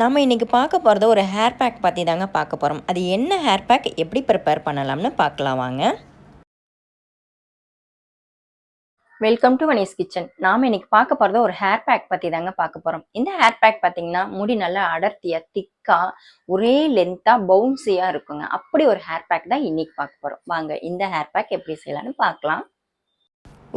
நம்ம இன்றைக்கி பார்க்க போகிறது ஒரு ஹேர் பேக் பற்றி தாங்க பார்க்க போகிறோம். அது என்ன ஹேர் பேக், எப்படி ப்ரிப்பேர் பண்ணலாம்னு பார்க்கலாம் வாங்க. Welcome to Vani's kitchen. நாம் இன்றைக்கி பார்க்க போகிறது ஒரு ஹேர் பேக் பற்றி தாங்க பார்க்க போகிறோம். இந்த ஹேர் பேக் பார்த்திங்கன்னா முடி நல்லா அடர்த்தியாக திக்காக ஒரே லென்த்தாக பவுன்ஸியாக இருக்குங்க. அப்படி ஒரு ஹேர் பேக் தான் இன்றைக்கி பார்க்க போகிறோம். வாங்க இந்த ஹேர் பேக் எப்படி செய்யலான்னு பார்க்கலாம்.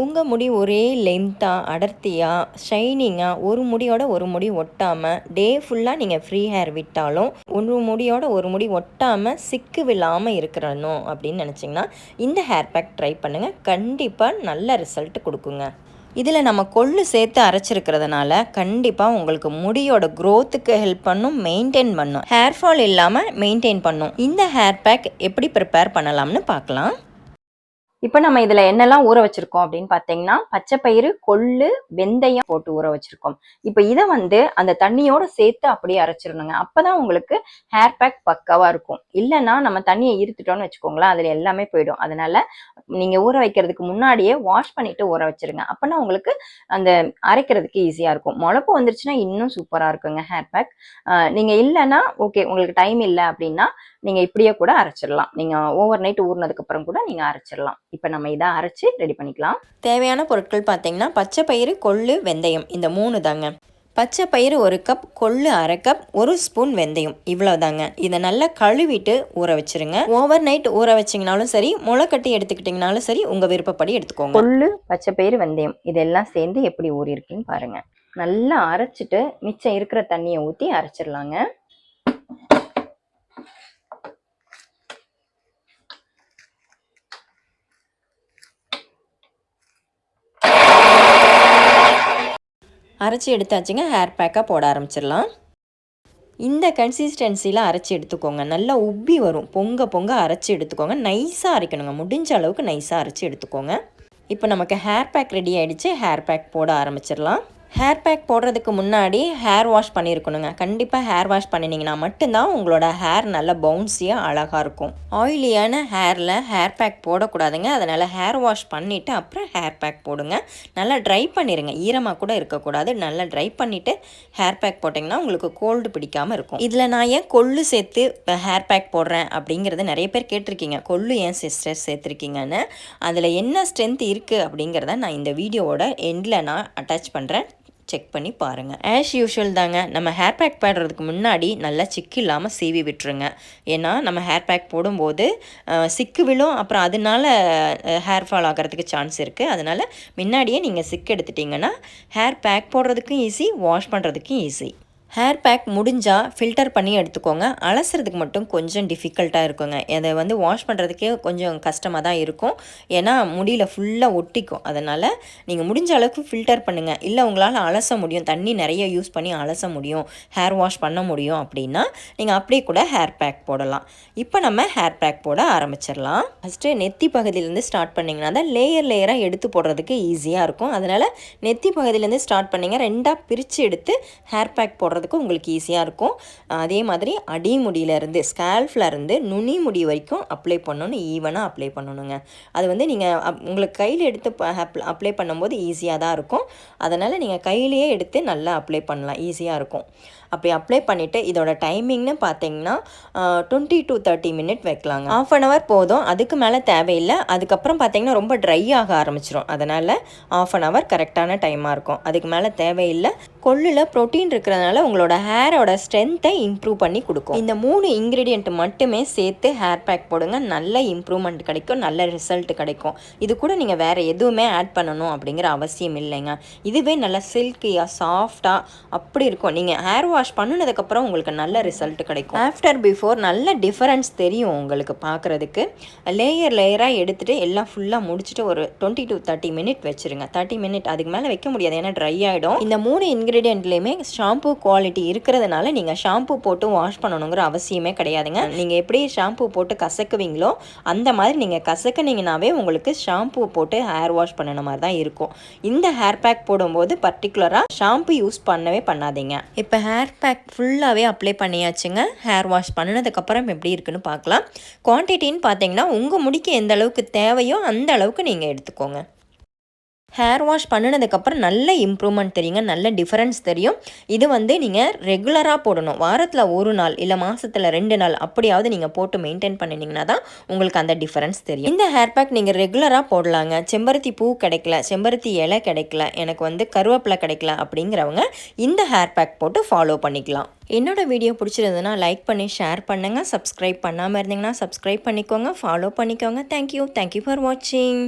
உங்கள் முடி ஒரே லென்த்தாக அடர்த்தியாக ஷைனிங்காக ஒரு முடியோட ஒரு முடி ஒட்டாமல் டே ஃபுல்லாக நீங்கள் ஃப்ரீ ஹேர் விட்டாலும் ஒரு முடியோட ஒரு முடி ஒட்டாமல் சிக்கு விழாமல் இருக்கிறணும் அப்படின்னு நினச்சிங்கன்னா இந்த ஹேர் பேக் ட்ரை பண்ணுங்கள். கண்டிப்பாக நல்ல ரிசல்ட் கொடுக்குங்க. இதில் நம்ம கொள்ளு சேர்த்து அரைச்சிருக்கிறதுனால கண்டிப்பாக உங்களுக்கு முடியோட க்ரோத்துக்கு ஹெல்ப் பண்ணும், மெயின்டைன் பண்ணும், ஹேர் ஃபால் இல்லாமல் மெயின்டைன் பண்ணும். இந்த ஹேர் பேக் எப்படி ப்ரிப்பேர் பண்ணலாம்னு பார்க்கலாம். இப்போ நம்ம இதில் என்னெல்லாம் ஊற வச்சிருக்கோம் அப்படின்னு பார்த்தீங்கன்னா, பச்சைப்பயிறு, கொள்ளு, வெந்தயம் போட்டு ஊற வச்சிருக்கோம். இப்போ இதை அந்த தண்ணியோட சேர்த்து அப்படியே அரைச்சிடணுங்க. அப்போதான் உங்களுக்கு ஹேர் பேக் பக்காவாக இருக்கும். இல்லைன்னா நம்ம தண்ணியை ஈர்த்துட்டோம்னு வச்சுக்கோங்களேன், அதில் எல்லாமே போயிடும். அதனால நீங்கள் ஊற வைக்கிறதுக்கு முன்னாடியே வாஷ் பண்ணிட்டு ஊற வச்சிருங்க. அப்போனா உங்களுக்கு அந்த அரைக்கிறதுக்கு ஈஸியாக இருக்கும். முளப்பு வந்துருச்சுன்னா இன்னும் சூப்பராக இருக்குங்க ஹேர் பேக். நீங்கள் இல்லைன்னா ஓகே, உங்களுக்கு டைம் இல்லை அப்படின்னா நீங்கள் இப்படியே கூட அரைச்சிடலாம். நீங்கள் ஓவர் நைட் ஊறினதுக்கப்புறம் கூட நீங்கள் அரைச்சிடலாம். இப்போ நம்ம இதை அரைச்சி ரெடி பண்ணிக்கலாம். தேவையான பொருட்கள் பார்த்தீங்கன்னா பச்சை பயிறு, கொள்ளு, வெந்தயம் இந்த 3 தாங்க. பச்சை பயிறு 1 கப், கொள்ளு 1/2 கப், 1 ஸ்பூன் வெந்தயம், இவ்வளோ தாங்க. இதை நல்லா கழுவிட்டு ஊற வச்சுருங்க. ஓவர் நைட் ஊற வச்சிங்கனாலும் சரி, முளைக்கட்டி எடுத்துக்கிட்டிங்கனாலும் சரி, உங்கள் விருப்பப்படி எடுத்துக்கோங்க. கொள்ளு, பச்சை பயிறு, வெந்தயம் இதெல்லாம் சேர்ந்து எப்படி ஊறி இருக்குன்னு பாருங்கள். நல்லா அரைச்சிட்டு மிச்சம் இருக்கிற தண்ணியை ஊற்றி அரைச்சிடலாங்க. அரைச்சி எடுத்தாச்சுங்க. ஹேர் பேக்காக போட ஆரம்பிச்சிடலாம். இந்த கன்சிஸ்டன்சியில் அரைச்சி எடுத்துக்கோங்க. நல்லா உப்பி வரும், பொங்க பொங்க அரைச்சி எடுத்துக்கோங்க. நைஸாக அரைக்கணுங்க, முடிஞ்ச அளவுக்கு நைஸாக அரைச்சி எடுத்துக்கோங்க. இப்போ நமக்கு ஹேர் பேக் ரெடி ஆகிடுச்சு. ஹேர் பேக் போட ஆரம்பிச்சிடலாம். ஹேர் பேக் போடுறதுக்கு முன்னாடி ஹேர் வாஷ் பண்ணியிருக்கணுங்க. கண்டிப்பாக ஹேர் வாஷ் பண்ணினீங்கன்னா மட்டும்தான் உங்களோட ஹேர் நல்லா பவுன்ஸியாக அழகாக இருக்கும். ஆயிலியான ஹேரில் ஹேர் பேக் போடக்கூடாதுங்க. அதனால் ஹேர் வாஷ் பண்ணிவிட்டு அப்புறம் ஹேர் பேக் போடுங்க. நல்லா ட்ரை பண்ணிடுங்க, ஈரமாக கூட இருக்கக்கூடாது. நல்லா ட்ரை பண்ணிவிட்டு ஹேர் பேக் போட்டிங்கன்னா உங்களுக்கு கோல்டு பிடிக்காமல் இருக்கும். இதில் நான் ஏன் கொள்ளு சேர்த்து ஹேர் பேக் போடுறேன் அப்படிங்கிறத நிறைய பேர் கேட்டிருக்கீங்க. கொள்ளு ஏன் சிஸ்டர் சேர்த்துருக்கீங்கன்னு. அதில் என்ன ஸ்ட்ரென்த் இருக்குது அப்படிங்கிறத நான் இந்த வீடியோவோட எண்டில் நான் அட்டாச் பண்ணுறேன். செக் பண்ணி பாருங்கள். ஆஸ் யூஷுவல் தாங்க, நம்ம ஹேர் பேக் போடுறதுக்கு முன்னாடி நல்லா சிக்கு இல்லாமல் சீவி விட்டுருங்க. ஏன்னா நம்ம ஹேர் பேக் போடும்போது சிக்கு விழும், அப்புறம் அதனால ஹேர் ஃபால் ஆகிறதுக்கு சான்ஸ் இருக்குது. அதனால் முன்னாடியே நீங்கள் சிக்கு எடுத்துட்டிங்கன்னா ஹேர் பேக் போடுறதுக்கும் ஈஸி, வாஷ் பண்ணுறதுக்கும் ஈஸி. ஹேர் பேக் முடிஞ்சால் ஃபில்டர் பண்ணி எடுத்துக்கோங்க. அலசுறதுக்கு மட்டும் கொஞ்சம் டிஃபிகல்ட்டாக இருக்குங்க. அதை வாஷ் பண்ணுறதுக்கே கொஞ்சம் கஷ்டமாக தான் இருக்கும். ஏன்னா முடியில் ஃபுல்லாக ஒட்டிக்கும். அதனால் நீங்கள் முடிஞ்ச அளவுக்கு ஃபில்டர் பண்ணுங்கள். இல்லை உங்களால் அலச முடியும், தண்ணி நிறைய யூஸ் பண்ணி அலச முடியும், ஹேர் வாஷ் பண்ண முடியும் அப்படின்னா நீங்கள் அப்படியே கூட ஹேர் பேக் போடலாம். இப்போ நம்ம ஹேர் பேக் போட ஆரம்பிச்சிடலாம். ஃபஸ்ட்டு நெத்தி பகுதியிலேருந்து ஸ்டார்ட் பண்ணிங்கன்னா தான் லேயராக எடுத்து போடுறதுக்கு ஈஸியாக இருக்கும். அதனால் நெத்தி பகுதியிலேருந்து ஸ்டார்ட் பண்ணிங்க. 2ஆக பிரித்து எடுத்து ஹேர் பேக் போடுறதுக்கு உங்களுக்கு ஈஸியாக இருக்கும். அதே மாதிரி அடிமுடியிலேருந்து ஸ்கேல்ஃப்லேருந்து நுனி முடி வரைக்கும் அப்ளை பண்ணணும். ஈவனாக அப்ளை பண்ணணுங்க. அது நீங்கள் உங்களுக்கு கையில் எடுத்து அப்ளை பண்ணும்போது ஈஸியாக தான் இருக்கும். அதனால் நீங்கள் கையிலேயே எடுத்து நல்லா அப்ளை பண்ணலாம், ஈஸியாக இருக்கும். அப்படி அப்ளை பண்ணிவிட்டு இதோட டைமிங்னு பார்த்தீங்கன்னா 20 to 30 மினிட் வைக்கலாங்க. 1/2 hour போதும், அதுக்கு மேலே தேவையில்லை. அதுக்கப்புறம் பார்த்தீங்கன்னா ரொம்ப ட்ரை ஆக ஆரம்பிச்சிடும். அதனால் 1/2 hour கரெக்டான டைமாக இருக்கும். அதுக்கு மேலே தேவையில்லை. கொள்ளில் ப்ரோட்டீன் இருக்கிறதுனால உங்களோட ஹேரோட ஸ்ட்ரென்த்தை இம்ப்ரூவ் பண்ணி கொடுக்கும். இந்த 3 இன்க்ரீடியன்ட் மட்டுமே சேர்த்து ஹேர் பேக் போடுங்க. நல்ல இம்ப்ரூவ்மெண்ட் கிடைக்கும், நல்ல ரிசல்ட் கிடைக்கும். இது கூட நீங்கள் வேறு எதுவுமே ஆட் பண்ணணும் அப்படிங்கிற அவசியம் இல்லைங்க. இதுவே நல்லா சில்கியாக சாஃப்டாக அப்படி இருக்கும். நீங்கள் ஹேர் வாஷ் பண்ணினதுக்கப்புறம் உங்களுக்கு நல்ல ரிசல்ட் கிடைக்கும். ஆஃப்டர் பிஃபோர் நல்ல டிஃபரன்ஸ் தெரியும் உங்களுக்கு பார்க்குறதுக்கு. லேயராக எடுத்துகிட்டு எல்லாம் ஃபுல்லாக முடிச்சுட்டு ஒரு 20 to 30 மினிட் வச்சுருங்க. 30 மினிட் அதுக்கு மேலே வைக்க முடியாது, ஏன்னா ட்ரை ஆகிடும். இந்த 3 இன்க்ரீடியன்ட்லேயுமே ஷாம்பு குவாலிட்டி இருக்கிறதுனால நீங்கள் ஷாம்பு போட்டு வாஷ் பண்ணணுங்கிற அவசியமே கிடையாதுங்க. நீங்கள் எப்படி ஷாம்பு போட்டு கசக்குவீங்களோ அந்த மாதிரி நீங்கள் கசக்குனீங்கன்னாவே உங்களுக்கு ஷாம்பு போட்டு ஹேர் வாஷ் பண்ணின மாதிரி தான் இருக்கும். இந்த ஹேர் பேக் போடும்போது பர்டிகுலராக ஷாம்பு யூஸ் பண்ணவே பண்ணாதீங்க. இப்போ ஹேர் பேக் ஃபுல்லாகவே அப்ளை பண்ணியாச்சுங்க. ஹேர் வாஷ் பண்ணினதுக்கப்புறம் எப்படி இருக்குன்னு பார்க்கலாம். குவான்டிட்டின்னு பார்த்தீங்கன்னா உங்கள் முடிக்கு எந்த அளவுக்கு தேவையோ அந்த அளவுக்கு நீங்கள் எடுத்துக்கோங்க. ஹேர் வாஷ் பண்ணினதுக்கப்புறம் நல்ல இம்ப்ரூவ்மெண்ட் தெரியுங்க, நல்ல டிஃபரன்ஸ் தெரியும். இது வந்து நீங்கள் ரெகுலராக போடணும். வாரத்தில் 1 நாள் இல்லை மாதத்தில் 2 நாள் அப்படியாவது நீங்கள் போட்டு மெயின்டைன் பண்ணினீங்கன்னா தான் உங்களுக்கு அந்த டிஃபரன்ஸ் தெரியும். இந்த ஹேர் பேக் நீங்கள் ரெகுலராக போடலாங்க. செம்பருத்தி பூ கிடைக்கல, செம்பருத்தி இலை கிடைக்கல, எனக்கு வந்து கருவேப்பிலை கிடைக்கல அப்படிங்கிறவங்க இந்த ஹேர் பேக் போட்டு ஃபாலோ பண்ணிக்கலாம். என்னோட வீடியோ பிடிச்சிருந்ததுன்னா லைக் பண்ணி ஷேர் பண்ணுங்கள். சப்ஸ்கிரைப் பண்ணாமல் இருந்தீங்கன்னா சப்ஸ்கிரைப் பண்ணிக்கோங்க, ஃபாலோ பண்ணிக்கோங்க. தேங்க்யூ ஃபார் வாட்சிங்.